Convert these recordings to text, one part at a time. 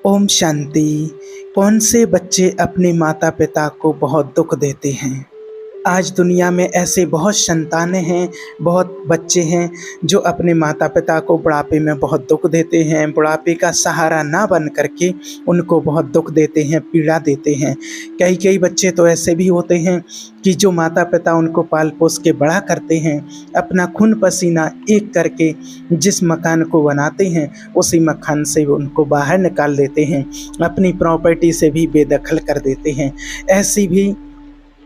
ओम शांति। कौन से बच्चे अपने माता पिता को बहुत दुख देते हैं? आज दुनिया में ऐसे बहुत संतानें हैं, बहुत बच्चे हैं जो अपने माता पिता को बुढ़ापे में बहुत दुख देते हैं। बुढ़ापे का सहारा ना बन करके उनको बहुत दुख देते हैं, पीड़ा देते हैं। कई कई बच्चे तो ऐसे भी होते हैं कि जो माता पिता उनको पाल पोस के बड़ा करते हैं, अपना खून पसीना एक करके जिस मकान को बनाते हैं उसी मकान से उनको बाहर निकाल देते हैं, अपनी प्रॉपर्टी से भी बेदखल कर देते हैं। ऐसी भी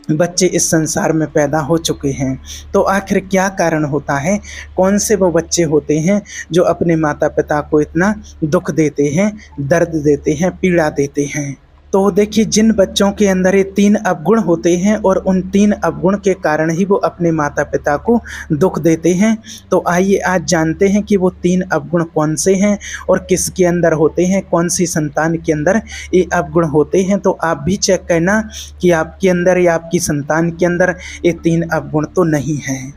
बच्चे इस संसार में पैदा हो चुके हैं। तो आखिर क्या कारण होता है? कौन से वो बच्चे होते हैं जो अपने माता पिता को इतना दुख देते हैं, दर्द देते हैं, पीड़ा देते हैं? तो देखिए, जिन बच्चों के अंदर ये 3 अवगुण होते हैं और उन 3 अवगुण के कारण ही वो अपने माता पिता को दुख देते हैं। तो आइए आज जानते हैं कि वो 3 अवगुण कौन से हैं और किसके अंदर होते हैं, कौन सी संतान के अंदर ये अवगुण होते हैं। तो आप भी चेक करना कि आपके अंदर या आपकी संतान के अंदर ये 3 अवगुण तो नहीं हैं।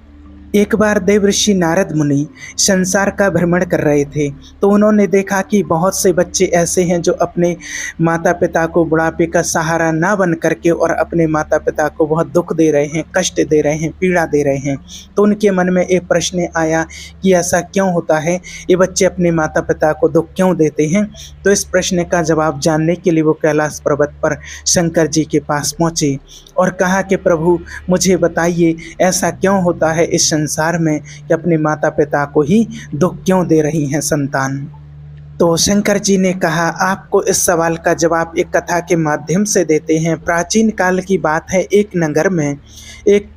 एक बार देवर्षि नारद मुनि संसार का भ्रमण कर रहे थे, तो उन्होंने देखा कि बहुत से बच्चे ऐसे हैं जो अपने माता पिता को बुढ़ापे का सहारा ना बन करके और अपने माता पिता को बहुत दुख दे रहे हैं, कष्ट दे रहे हैं, पीड़ा दे रहे हैं। तो उनके मन में एक प्रश्न आया कि ऐसा क्यों होता है, ये बच्चे अपने माता पिता को दुख क्यों देते हैं। तो इस प्रश्न का जवाब जानने के लिए वो कैलाश पर्वत पर शंकर जी के पास पहुँचे और कहा कि प्रभु मुझे बताइए, ऐसा क्यों होता है इस संसार में कि अपने माता पिता को ही दुख क्यों दे रही हैं संतान। तो शंकर जी ने कहा, आपको इस सवाल का जवाब एक कथा के माध्यम से देते हैं। प्राचीन काल की बात है, एक नगर में एक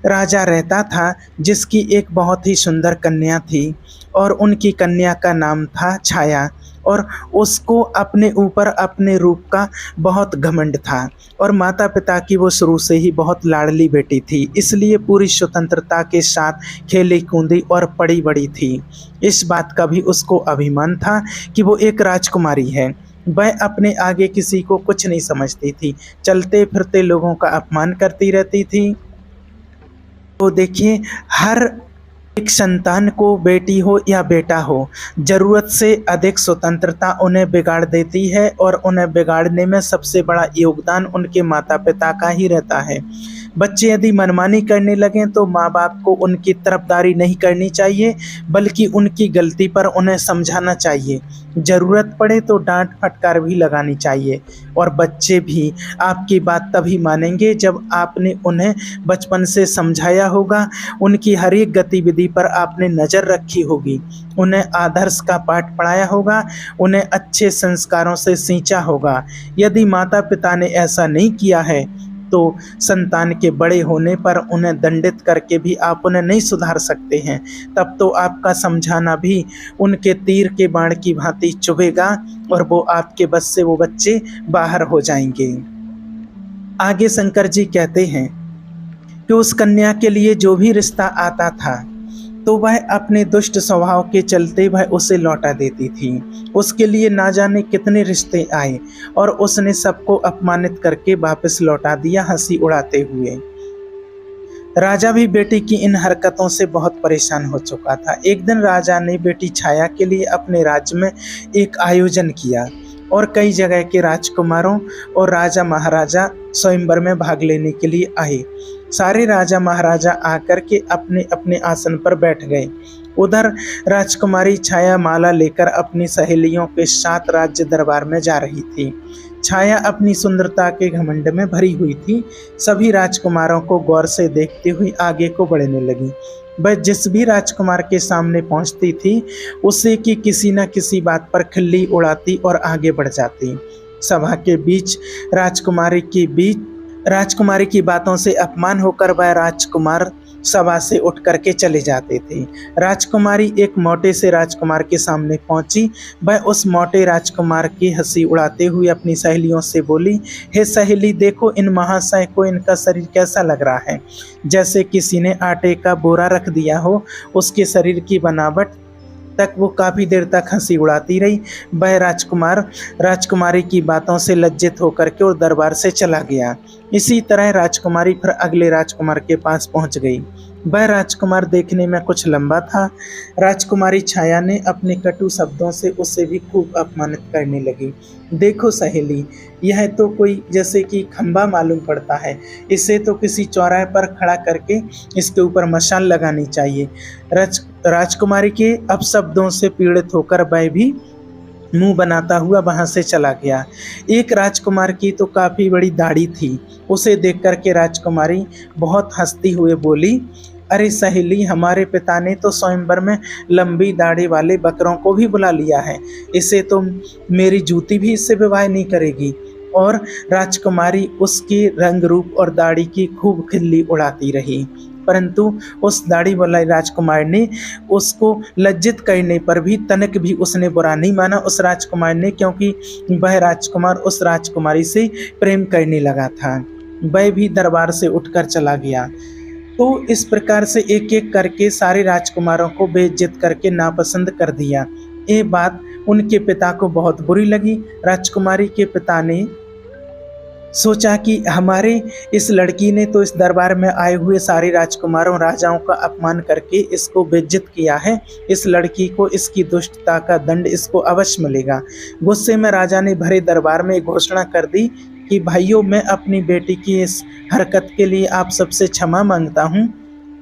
राजा रहता था जिसकी एक बहुत ही सुंदर कन्या थी और उनकी कन्या का नाम था छाया और उसको अपने ऊपर अपने रूप का बहुत घमंड था और माता पिता की वो शुरू से ही बहुत लाडली बेटी थी, इसलिए पूरी स्वतंत्रता के साथ खेली कूदी और पड़ी बड़ी थी। इस बात का भी उसको अभिमान था कि वो एक राजकुमारी है। वह अपने आगे किसी को कुछ नहीं समझती थी, चलते फिरते लोगों का अपमान करती रहती थी। तो देखिए, हर एक संतान को, बेटी हो या बेटा हो, ज़रूरत से अधिक स्वतंत्रता उन्हें बिगाड़ देती है और उन्हें बिगाड़ने में सबसे बड़ा योगदान उनके माता पिता का ही रहता है। बच्चे यदि मनमानी करने लगें तो माँ बाप को उनकी तरफदारी नहीं करनी चाहिए, बल्कि उनकी गलती पर उन्हें समझाना चाहिए। ज़रूरत पड़े तो डांट फटकार भी लगानी चाहिए और बच्चे भी आपकी बात तभी मानेंगे जब आपने उन्हें बचपन से समझाया होगा, उनकी हर एक गतिविधि पर आपने नज़र रखी होगी, उन्हें आदर्श का पाठ पढ़ाया होगा, उन्हें अच्छे संस्कारों से सींचा होगा। यदि माता पिता ने ऐसा नहीं किया है तो संतान के बड़े होने पर उन्हें दंडित करके भी आप उन्हें नहीं सुधार सकते हैं। तब तो आपका समझाना भी उनके तीर के बाण की भांति चुभेगा और वो आपके बस से वो बच्चे बाहर हो जाएंगे। आगे शंकर जी कहते हैं कि उस कन्या के लिए जो भी रिश्ता आता था तो वह अपने दुष्ट स्वभाव के चलते वह उसे लौटा देती थी। उसके लिए ना जाने कितने रिश्ते आए और उसने सबको अपमानित करके वापस लौटा दिया, हंसी उड़ाते हुए। राजा भी बेटी की इन हरकतों से बहुत परेशान हो चुका था। एक दिन राजा ने बेटी छाया के लिए अपने राज्य में एक आयोजन किया और कई जगह के राजकुमारों और राजा महाराजा स्वयंवर में भाग लेने के लिए आए। सारे राजा महाराजा आकर के अपने अपने आसन पर बैठ गए। उधर राजकुमारी छाया माला लेकर अपनी सहेलियों के साथ राज्य दरबार में जा रही थी। छाया अपनी सुंदरता के घमंड में भरी हुई थी। सभी राजकुमारों को गौर से देखती हुई आगे को बढ़ने लगी। वह जिस भी राजकुमार के सामने पहुंचती थी उसे की किसी न किसी बात पर खिल्ली उड़ाती और आगे बढ़ जाती। सभा के बीच राजकुमारी की बातों से अपमान होकर वह राजकुमार सभा से उठ करके चले जाते थे। राजकुमारी एक मोटे से राजकुमार के सामने पहुंची। वह उस मोटे राजकुमार की हंसी उड़ाते हुए अपनी सहेलियों से बोली, हे सहेली, देखो इन महाशय को, इनका शरीर कैसा लग रहा है, जैसे किसी ने आटे का बोरा रख दिया हो। उसके शरीर की बनावट तक वो काफ़ी देर तक हंसी उड़ाती रही। वह राजकुमार राजकुमारी की बातों से लज्जित होकर के और दरबार से चला गया। इसी तरह राजकुमारी फिर अगले राजकुमार के पास पहुंच गई वह राजकुमार देखने में कुछ लंबा था। राजकुमारी छाया ने अपने कटु शब्दों से उसे भी खूब अपमानित करने लगी। देखो सहेली, यह तो कोई जैसे कि खंबा मालूम पड़ता है। इसे तो किसी चौराहे पर खड़ा करके इसके ऊपर मशाल लगानी चाहिए। राजकुमारी के अपशब्दों से पीड़ित होकर वह भी मुंह बनाता हुआ वहां से चला गया। एक राजकुमार की तो काफी बड़ी दाढ़ी थी। उसे देख कर के राजकुमारी बहुत हंसती हुए बोली, अरे सहेली, हमारे पिता ने तो स्वयंवर में लंबी दाढ़ी वाले बकरों को भी बुला लिया है। इसे तो मेरी जूती भी इससे विवाह नहीं करेगी। और राजकुमारी उसके रंग रूप और दाढ़ी की खूब खिल्ली उड़ाती रही, परंतु उस दाढ़ी वाले राजकुमार ने उसको लज्जित करने पर भी तनिक भी उसने बुरा नहीं माना उस राजकुमार ने, क्योंकि वह राजकुमार उस राजकुमारी से प्रेम करने लगा था। वह भी दरबार से उठकर चला गया। तो इस प्रकार से एक एक करके सारे राजकुमारों को बेइज्जत करके नापसंद कर दिया। ये बात उनके पिता को बहुत बुरी लगी। राजकुमारी के पिता ने सोचा कि हमारे इस लड़की ने तो इस दरबार में आए हुए सारे राजकुमारों राजाओं का अपमान करके इसको बेइज्जत किया है। इस लड़की को इसकी दुष्टता का दंड इसको अवश्य मिलेगा। गुस्से में राजा ने भरे दरबार में घोषणा कर दी कि भाइयों, मैं अपनी बेटी की इस हरकत के लिए आप सबसे क्षमा मांगता हूँ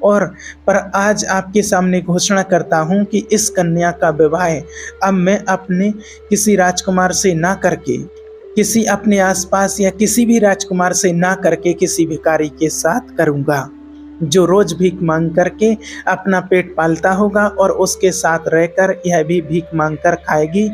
और पर आज आपके सामने घोषणा करता हूँ कि इस कन्या का विवाह अब मैं अपने किसी राजकुमार से ना करके, किसी अपने आसपास या किसी भी राजकुमार से ना करके किसी भिखारी के साथ करूँगा, जो रोज भीख मांग करके अपना पेट पालता होगा और उसके साथ रहकर यह भी भीख मांग कर खाएगी,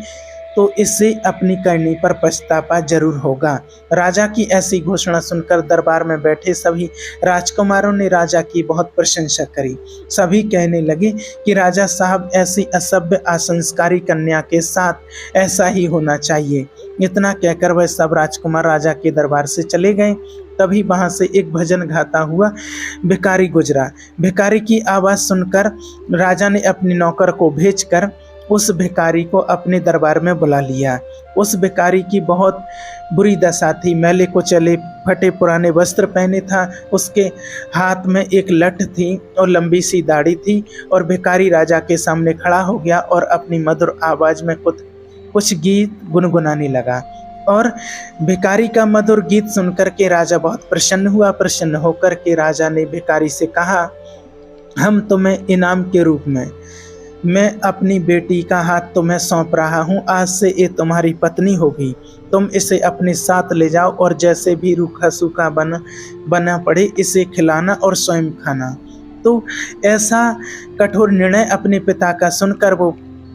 तो इससे अपनी करनी पर पछतावा जरूर होगा। राजा की ऐसी घोषणा सुनकर दरबार में बैठे सभी राजकुमारों ने राजा की बहुत प्रशंसा करी। सभी कहने लगे कि राजा साहब, ऐसी असभ्य असंस्कारी कन्या के साथ ऐसा ही होना चाहिए। इतना कहकर वह सब राजकुमार राजा के दरबार से चले गए। तभी वहां से एक भजन गाता हुआ भिखारी गुजरा। भिखारी की आवाज़ सुनकर राजा ने अपने नौकर को भेजकर उस भिखारी को अपने दरबार में बुला लिया। उस भिखारी की बहुत बुरी दशा थी। मैले कुचले फटे पुराने वस्त्र पहने था, उसके हाथ में एक लठ थी और लंबी सी दाढ़ी थी। और भिखारी राजा के सामने खड़ा हो गया और अपनी मधुर आवाज में कुछ गीत गुनगुनाने लगा। और भिखारी का मधुर गीत सुनकर के राजा बहुत प्रसन्न हुआ। प्रसन्न होकर के राजा ने भिखारी से कहा, हम तुम्हें इनाम के रूप में मैं अपनी बेटी का हाथ तुम्हें सौंप रहा हूँ। आज से ये तुम्हारी पत्नी होगी। तुम इसे अपने साथ ले जाओ और जैसे भी रूखा सूखा बना पड़े इसे खिलाना और स्वयं खाना। तो ऐसा कठोर निर्णय अपने पिता का सुनकर वो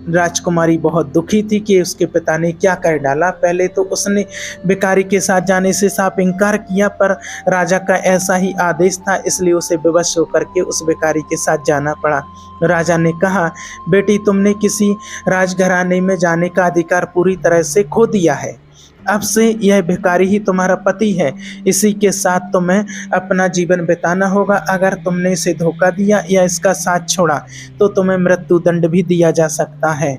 राजकुमारी बहुत दुखी थी कि उसके पिता ने क्या कर डाला। पहले तो उसने भिखारी के साथ जाने से साफ इनकार किया, पर राजा का ऐसा ही आदेश था, इसलिए उसे विवश होकर के उस भिखारी के साथ जाना पड़ा। राजा ने कहा, बेटी, तुमने किसी राजघराने में जाने का अधिकार पूरी तरह से खो दिया है। अब से यह भिखारी ही तुम्हारा पति है। इसी के साथ तुम्हें अपना जीवन बिताना होगा। अगर तुमने इसे धोखा दिया या इसका साथ छोड़ा तो तुम्हें मृत्यु दंड भी दिया जा सकता है।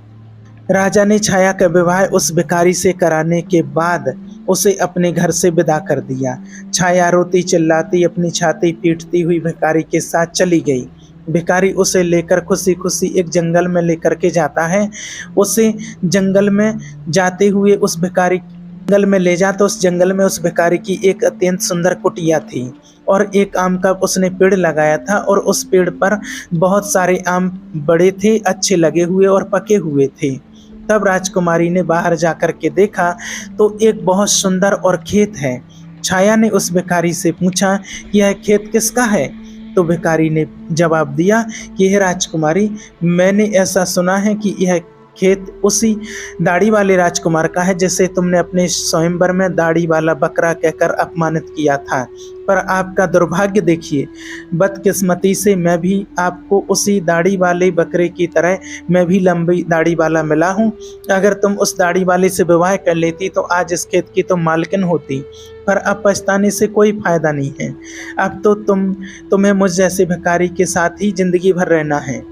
राजा ने छाया का विवाह उस भिखारी से कराने के बाद उसे अपने घर से विदा कर दिया। छाया रोती चिल्लाती अपनी छाती पीटती हुई भिखारी के साथ चली गई। भिखारी उसे लेकर खुशी खुशी एक जंगल में लेकर के जाता है। उसे जंगल में जाते हुए उस भिखारी जंगल में ले जाता उस जंगल में उस भिखारी की एक अत्यंत सुंदर कुटिया थी और एक आम का उसने पेड़ लगाया था और उस पेड़ पर बहुत सारे आम बड़े थे, अच्छे लगे हुए और पके हुए थे। तब राजकुमारी ने बाहर जाकर के देखा तो एक बहुत सुंदर और खेत है। छाया ने उस भिखारी से पूछा कि यह खेत किसका है? तो भिखारी ने जवाब दिया कि हे राजकुमारी, मैंने ऐसा सुना है कि यह खेत उसी दाढ़ी वाले राजकुमार का है जिसे तुमने अपने स्वयंवर में दाढ़ी वाला बकरा कहकर अपमानित किया था। पर आपका दुर्भाग्य देखिए, बदकिस्मती से मैं भी आपको उसी दाढ़ी वाले बकरे की तरह मैं भी लंबी दाढ़ी वाला मिला हूँ। अगर तुम उस दाढ़ी वाले से विवाह कर लेती तो आज इस खेत की तुम मालकिन होती, पर अब पछताने से कोई फायदा नहीं है। अब तो तुम्हें मुझ जैसे भिखारी के साथ ही जिंदगी भर रहना है।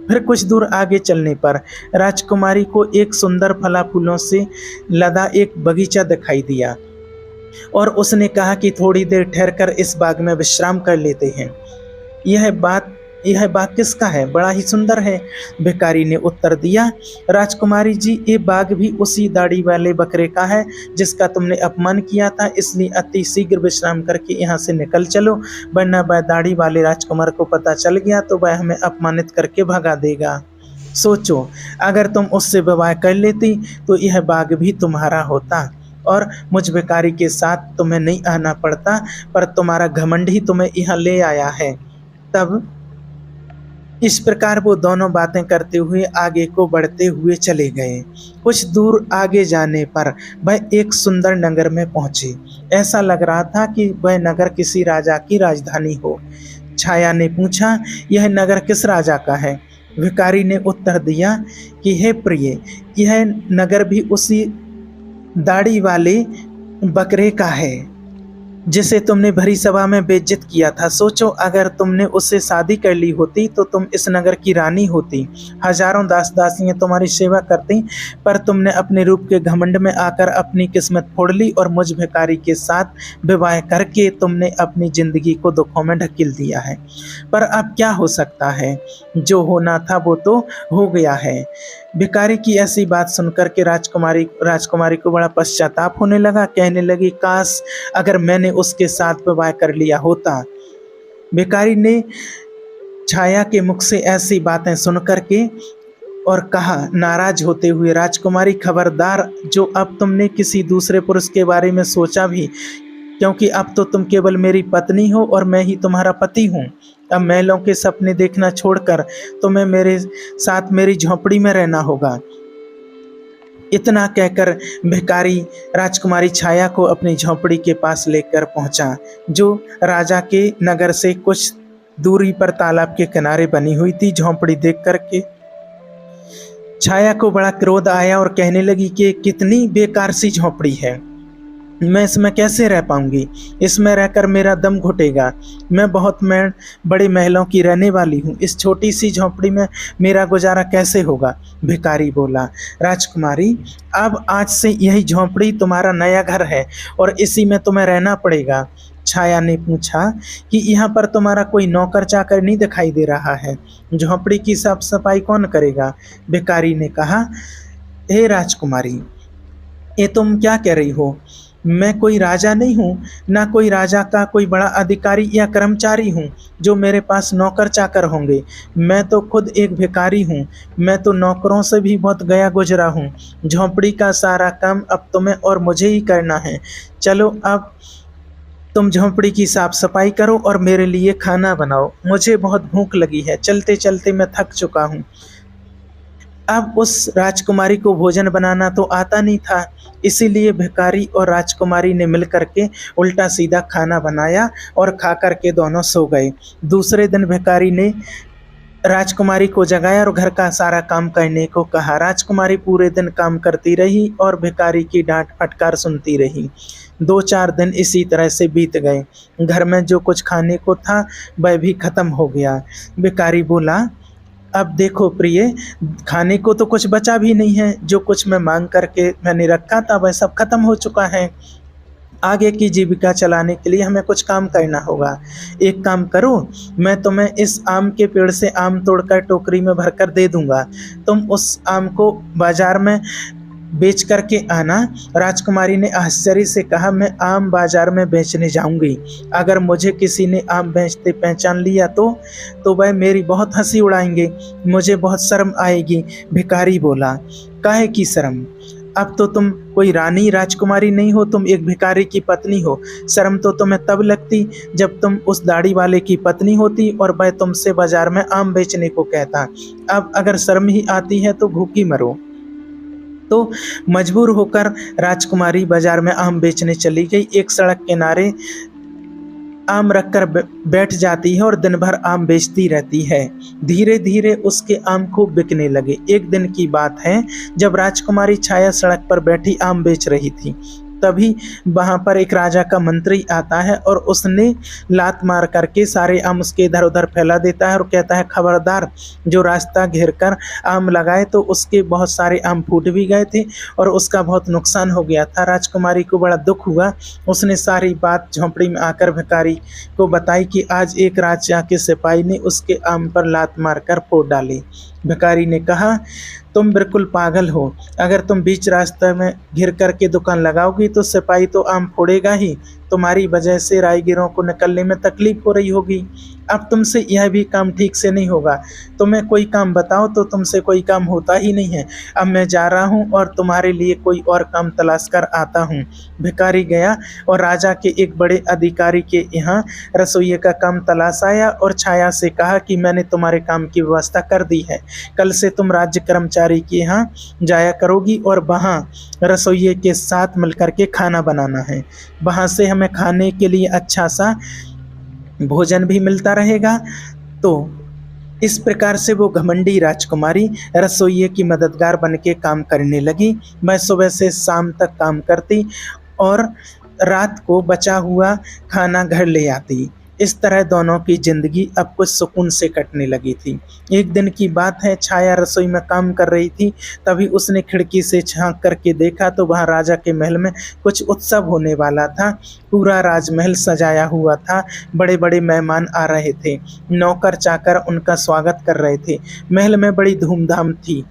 फिर कुछ दूर आगे चलने पर राजकुमारी को एक सुंदर फला फूलों से लदा एक बगीचा दिखाई दिया और उसने कहा कि थोड़ी देर ठहरकर इस बाग में विश्राम कर लेते हैं। यह बात यह बाग किसका है? बड़ा ही सुंदर है। भिखारी ने उत्तर दिया, राजकुमारी जी, ये बाग भी उसी दाढ़ी वाले बकरे का है जिसका तुमने अपमान किया था, इसलिए अति शीघ्र विश्राम करके यहाँ से निकल चलो, वरना वह दाढ़ी वाले राजकुमार को पता चल गया तो वह हमें अपमानित करके भगा देगा। सोचो, अगर तुम उससे विवाह कर लेती तो यह बाग भी तुम्हारा होता और मुझ भिखारी के साथ तुम्हें नहीं आना पड़ता, पर तुम्हारा घमंड ही तुम्हें यहाँ ले आया है। तब इस प्रकार वो दोनों बातें करते हुए आगे को बढ़ते हुए चले गए। कुछ दूर आगे जाने पर वह एक सुंदर नगर में पहुंचे। ऐसा लग रहा था कि वह नगर किसी राजा की राजधानी हो। छाया ने पूछा, यह नगर किस राजा का है? भिखारी ने उत्तर दिया कि हे प्रिय, यह नगर भी उसी दाढ़ी वाले बकरे का है जिसे तुमने भरी सभा में बेइज्जत किया था। सोचो, अगर तुमने उससे शादी कर ली होती तो तुम इस नगर की रानी होती, हजारों दास दासियां तुम्हारी सेवा करती, पर तुमने अपने रूप के घमंड में आकर अपनी किस्मत फोड़ ली और मुझ भिखारी के साथ विवाह करके तुमने अपनी जिंदगी को दुखों में ढकेल दिया है। पर अब क्या हो सकता है, जो होना था वो तो हो गया है। भिखारी की ऐसी बात सुनकर के राजकुमारी को बड़ा पश्चाताप होने लगा। कहने लगी, काश अगर मैंने उसके साथ विवाह कर लिया होता। भिखारी ने छाया के मुख से ऐसी बातें सुनकर के और कहा नाराज होते हुए, राजकुमारी खबरदार, जो अब तुमने किसी दूसरे पुरुष के बारे में सोचा भी, क्योंकि अब तो तुम केवल मेरी पत्नी हो और मैं ही तुम्हारा पति हूँ। अब महलों के सपने देखना छोड़कर तुम्हें मेरे साथ मेरी झोंपड़ी में रहना होगा। इतना कहकर भिखारी राजकुमारी छाया को अपनी झोंपड़ी के पास लेकर पहुंचा, जो राजा के नगर से कुछ दूरी पर तालाब के किनारे बनी हुई थी। झोंपड़ी देख करके छाया को बड़ा क्रोध आया और कहने लगी कि कितनी बेकार सी झोंपड़ी है, मैं इसमें कैसे रह पाऊंगी? इसमें रहकर मेरा दम घुटेगा। मैं बड़े महलों की रहने वाली हूँ, इस छोटी सी झोंपड़ी में मेरा गुजारा कैसे होगा? भिखारी बोला, राजकुमारी, अब आज से यही झोंपड़ी तुम्हारा नया घर है और इसी में तुम्हें रहना पड़ेगा। छाया ने पूछा कि यहाँ पर तुम्हारा कोई नौकर चाकर नहीं दिखाई दे रहा है? झोंपड़ी की साफ सफाई कौन करेगा? भिखारी ने कहा, हे राजकुमारी, ये तुम क्या कह रही हो? मैं कोई राजा नहीं हूँ, ना कोई राजा का कोई बड़ा अधिकारी या कर्मचारी हूँ जो मेरे पास नौकर चाकर होंगे। मैं तो खुद एक भिखारी हूँ। मैं तो नौकरों से भी बहुत गया गुजरा हूँ। झोंपड़ी का सारा काम अब तुम्हें और मुझे ही करना है। चलो, अब तुम झोंपड़ी की साफ सफाई करो और मेरे लिए खाना बनाओ। मुझे बहुत भूख लगी है, चलते चलते मैं थक चुका हूँ। अब उस राजकुमारी को भोजन बनाना तो आता नहीं था, इसीलिए भिखारी और राजकुमारी ने मिलकर के उल्टा सीधा खाना बनाया और खा कर के दोनों सो गए। दूसरे दिन भिखारी ने राजकुमारी को जगाया और घर का सारा काम करने को कहा। राजकुमारी पूरे दिन काम करती रही और भिखारी की डांट फटकार सुनती रही। 2-4 दिन इसी तरह से बीत गए। घर में जो कुछ खाने को था वह भी खत्म हो गया। भिखारी बोला, अब देखो प्रिय, खाने को तो कुछ बचा भी नहीं है। जो कुछ मैं मांग करके मैंने रखा था वह सब खत्म हो चुका है। आगे की जीविका चलाने के लिए हमें कुछ काम करना होगा। एक काम करो, मैं तुम्हें इस आम के पेड़ से आम तोड़कर टोकरी में भरकर दे दूंगा। तुम उस आम को बाजार में बेच करके आना। राजकुमारी ने आश्चर्य से कहा, मैं आम बाजार में बेचने जाऊंगी? अगर मुझे किसी ने आम बेचते पहचान लिया तो वह मेरी बहुत हंसी उड़ाएंगे, मुझे बहुत शर्म आएगी। भिखारी बोला, काहे की शर्म? अब तो तुम कोई रानी राजकुमारी नहीं हो, तुम एक भिखारी की पत्नी हो। शर्म तो तुम्हें तब लगती जब तुम उस दाढ़ी वाले की पत्नी होती और वह तुमसे बाजार में आम बेचने को कहता। अब अगर शर्म ही आती है तो भूखी मरो। तो मजबूर होकर राजकुमारी बाजार में आम बेचने चली गई। एक सड़क किनारे आम रखकर बैठ जाती है और दिन भर आम बेचती रहती है। धीरे धीरे उसके आम खूब बिकने लगे। एक दिन की बात है, जब राजकुमारी छाया सड़क पर बैठी आम बेच रही थी, तभी वहाँ पर एक राजा का मंत्री आता है और उसने लात मार करके सारे आम उसके इधर उधर फैला देता है और कहता है खबरदार, जो रास्ता घेर कर आम लगाए। तो उसके बहुत सारे आम फूट भी गए थे और उसका बहुत नुकसान हो गया था। राजकुमारी को बड़ा दुख हुआ। उसने सारी बात झोंपड़ी में आकर भिखारी को बताई कि आज एक राजा के सिपाही ने उसके आम पर लात मारकर फोड़ डाली। भिखारी ने कहा, तुम बिल्कुल पागल हो। अगर तुम बीच रास्ते में घिर करके दुकान लगाओगी तो सिपाही तो आम फोड़ेगा ही। तुम्हारी वजह से राहगीरों को निकलने में तकलीफ हो रही होगी। अब तुमसे यह भी काम ठीक से नहीं होगा। तुम्हें कोई काम बताओ तो तुमसे कोई काम होता ही नहीं है। अब मैं जा रहा हूँ और तुम्हारे लिए कोई और काम तलाश कर आता हूँ। भिखारी गया और राजा के एक बड़े अधिकारी के यहाँ रसोइये का काम तलाश आया और छाया से कहा कि मैंने तुम्हारे काम की व्यवस्था कर दी है। कल से तुम राज्य कर्मचारी के यहाँ जाया करोगी और वहाँ रसोइये के साथ मिलकर के खाना बनाना है। वहाँ से हमें खाने के लिए अच्छा सा भोजन भी मिलता रहेगा। तो इस प्रकार से वो घमंडी राजकुमारी रसोइये की मददगार बन के काम करने लगी। मैं सुबह से शाम तक काम करती और रात को बचा हुआ खाना घर ले आती। इस तरह दोनों की जिंदगी अब कुछ सुकून से कटने लगी थी। एक दिन की बात है, छाया रसोई में काम कर रही थी। तभी उसने खिड़की से झांक करके देखा तो वहाँ राजा के महल में कुछ उत्सव होने वाला था। पूरा राजमहल सजाया हुआ था। बड़े बड़े मेहमान आ रहे थे। नौकर चाकर उनका स्वागत कर रहे थे। महल में बड़ी धूमधाम थी।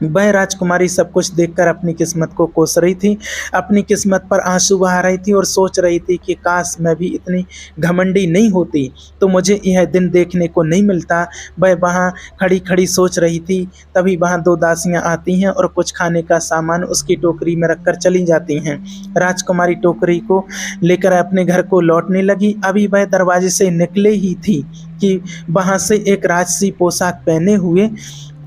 वह राजकुमारी सब कुछ देखकर अपनी किस्मत को कोस रही थी। अपनी किस्मत पर आंसू बहा रही थी और सोच रही थी कि काश मैं भी इतनी घमंडी नहीं होती तो मुझे यह दिन देखने को नहीं मिलता। वह वहाँ खड़ी खड़ी सोच रही थी। तभी वहाँ दो दासियाँ आती हैं और कुछ खाने का सामान उसकी टोकरी में रखकर चली जाती हैं। राजकुमारी टोकरी को लेकर अपने घर को लौटने लगी। अभी वह दरवाजे से निकले ही थी कि वहाँ से एक राजसी पोशाक पहने हुए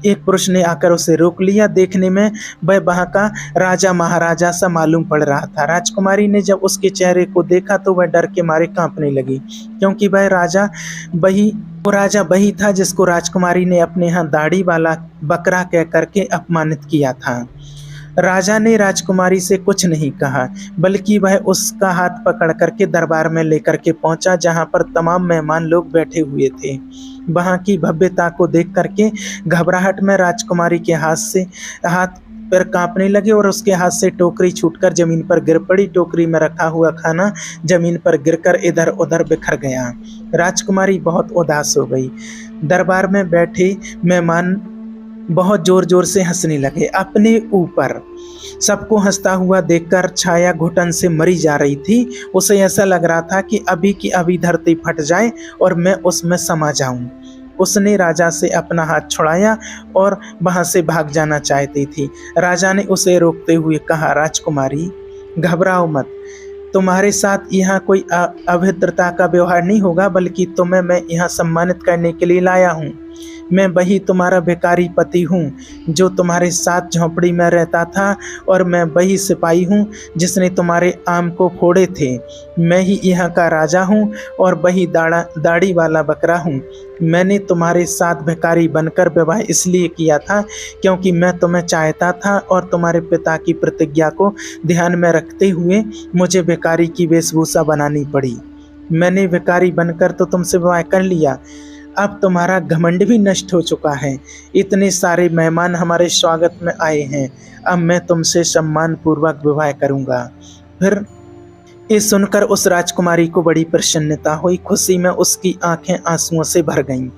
एक पुरुष ने आकर उसे रोक लिया। देखने में वह वहाँ का राजा महाराजा सा मालूम पड़ रहा था। राजकुमारी ने जब उसके चेहरे को देखा तो वह डर के मारे कांपने लगी, क्योंकि वह राजा वही था जिसको राजकुमारी ने अपने यहाँ दाढ़ी वाला बकरा कह करके अपमानित किया था। राजा ने राजकुमारी से कुछ नहीं कहा, बल्कि वह उसका हाथ पकड़ करके दरबार में लेकर के पहुंचा, जहां पर तमाम मेहमान लोग बैठे हुए थे। वहां की भव्यता को देख करके घबराहट में राजकुमारी के हाथ पैर कांपने लगे और उसके हाथ से टोकरी छूटकर जमीन पर गिर पड़ी। टोकरी में रखा हुआ खाना जमीन पर गिरकर इधर उधर बिखर गया। राजकुमारी बहुत उदास हो गई। दरबार में बैठे मेहमान बहुत जोर जोर से हंसने लगे अपने ऊपर। सबको हंसता हुआ देखकर छाया घुटन से मरी जा रही थी। उसे ऐसा लग रहा था कि अभी की अभी धरती फट जाए और मैं उसमें समा जाऊं। उसने राजा से अपना हाथ छुड़ाया और वहां से भाग जाना चाहती थी। राजा ने उसे रोकते हुए कहा, राजकुमारी घबराओ मत, तुम्हारे साथ यहाँ कोई अभद्रता का व्यवहार नहीं होगा, बल्कि तुम्हें मैं यहाँ सम्मानित करने के लिए लाया हूँ। मैं वही तुम्हारा भिखारी पति हूँ जो तुम्हारे साथ झोंपड़ी में रहता था, और मैं वही सिपाही हूँ जिसने तुम्हारे आम को फोड़े थे। मैं ही यहाँ का राजा हूँ और वही दाढ़ी वाला बकरा हूँ। मैंने तुम्हारे साथ भिखारी बनकर विवाह इसलिए किया था क्योंकि मैं तुम्हें चाहता था, और तुम्हारे पिता की प्रतिज्ञा को ध्यान में रखते हुए मुझे भिखारी की वेशभूषा बनानी पड़ी। मैंने भिखारी बनकर तो तुमसे विवाह कर लिया। अब तुम्हारा घमंड भी नष्ट हो चुका है। इतने सारे मेहमान हमारे स्वागत में आए हैं। अब मैं तुमसे सम्मान पूर्वक विवाह करूंगा। फिर ये सुनकर उस राजकुमारी को बड़ी प्रसन्नता हुई। खुशी में उसकी आंखें आंसुओं से भर गईं।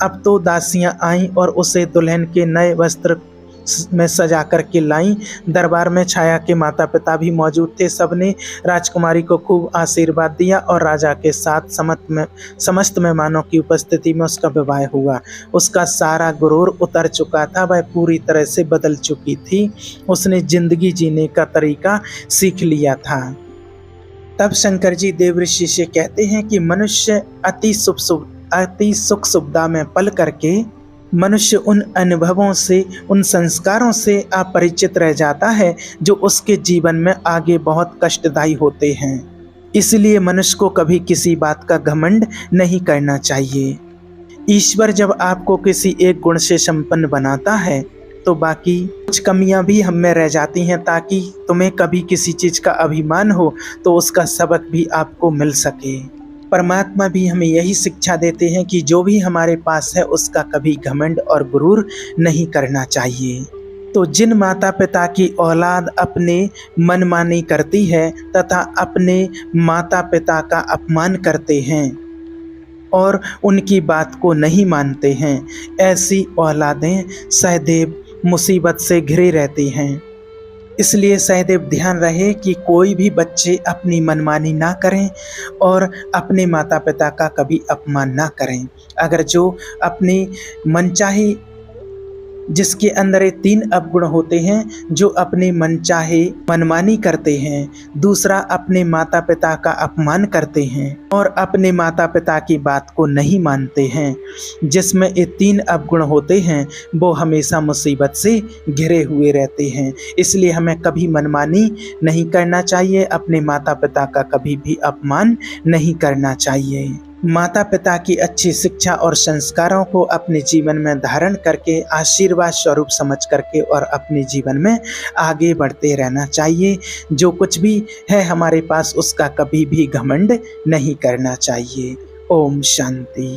अब तो दासियां आईं और उसे दुल्हन के नए वस्त्र में सजा कर के लाईं। दरबार में छाया के माता पिता भी मौजूद थे। सबने राजकुमारी को खूब आशीर्वाद दिया और राजा के साथ समस्त मेहमानों की उपस्थिति में उसका विवाह हुआ। उसका सारा गुरूर उतर चुका था। वह पूरी तरह से बदल चुकी थी। उसने जिंदगी जीने का तरीका सीख लिया था। तब शंकर जी देवऋषि से कहते हैं कि मनुष्य अति सुख सुविधा में पल करके मनुष्य उन अनुभवों से, उन संस्कारों से अपरिचित रह जाता है जो उसके जीवन में आगे बहुत कष्टदायी होते हैं। इसलिए मनुष्य को कभी किसी बात का घमंड नहीं करना चाहिए। ईश्वर जब आपको किसी एक गुण से संपन्न बनाता है तो बाकी कुछ कमियां भी हम में रह जाती हैं, ताकि तुम्हें कभी किसी चीज़ का अभिमान हो तो उसका सबक भी आपको मिल सके। परमात्मा भी हमें यही शिक्षा देते हैं कि जो भी हमारे पास है उसका कभी घमंड और गुरूर नहीं करना चाहिए। तो जिन माता पिता की औलाद अपने मनमानी करती है तथा अपने माता पिता का अपमान करते हैं और उनकी बात को नहीं मानते हैं, ऐसी औलादें सदैव मुसीबत से घिरे रहती हैं। इसलिए सदैव ध्यान रहे कि कोई भी बच्चे अपनी मनमानी ना करें और अपने माता पिता का कभी अपमान ना करें। अगर जो अपनी मनचाही, जिसके अंदर ये 3 अवगुण होते हैं, जो अपने मनचाहे मनमानी करते हैं, दूसरा अपने माता पिता का अपमान करते हैं और अपने माता पिता की बात को नहीं मानते हैं, जिसमें ये 3 अवगुण होते हैं, वो हमेशा मुसीबत से घिरे हुए रहते हैं। इसलिए हमें कभी मनमानी नहीं करना चाहिए, अपने माता पिता का कभी भी अपमान नहीं करना चाहिए। माता पिता की अच्छी शिक्षा और संस्कारों को अपने जीवन में धारण करके आशीर्वाद स्वरूप समझ करके और अपने जीवन में आगे बढ़ते रहना चाहिए। जो कुछ भी है हमारे पास उसका कभी भी घमंड नहीं करना चाहिए। ओम शांति।